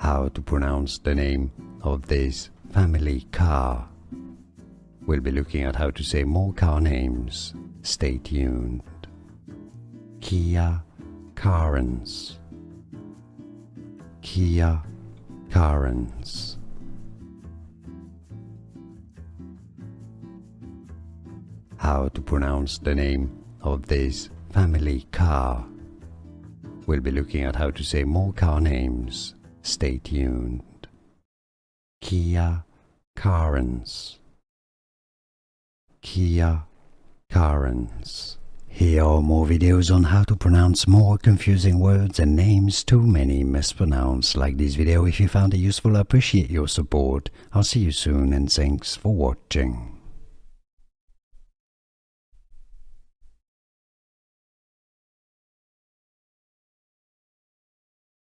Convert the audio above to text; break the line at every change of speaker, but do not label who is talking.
how to pronounce the name of this family car. We'll be looking at how to say more car names. Stay tuned. Kia Carens. Kia Carens. How to pronounce the name of this family car. We'll be looking at how to say more car names. Stay tuned. Kia Carens. Kia Carens. Here are more videos on how to pronounce more confusing words and names too many mispronounced. Like this video if you found it useful. I appreciate your support. I'll see you soon and thanks for watching.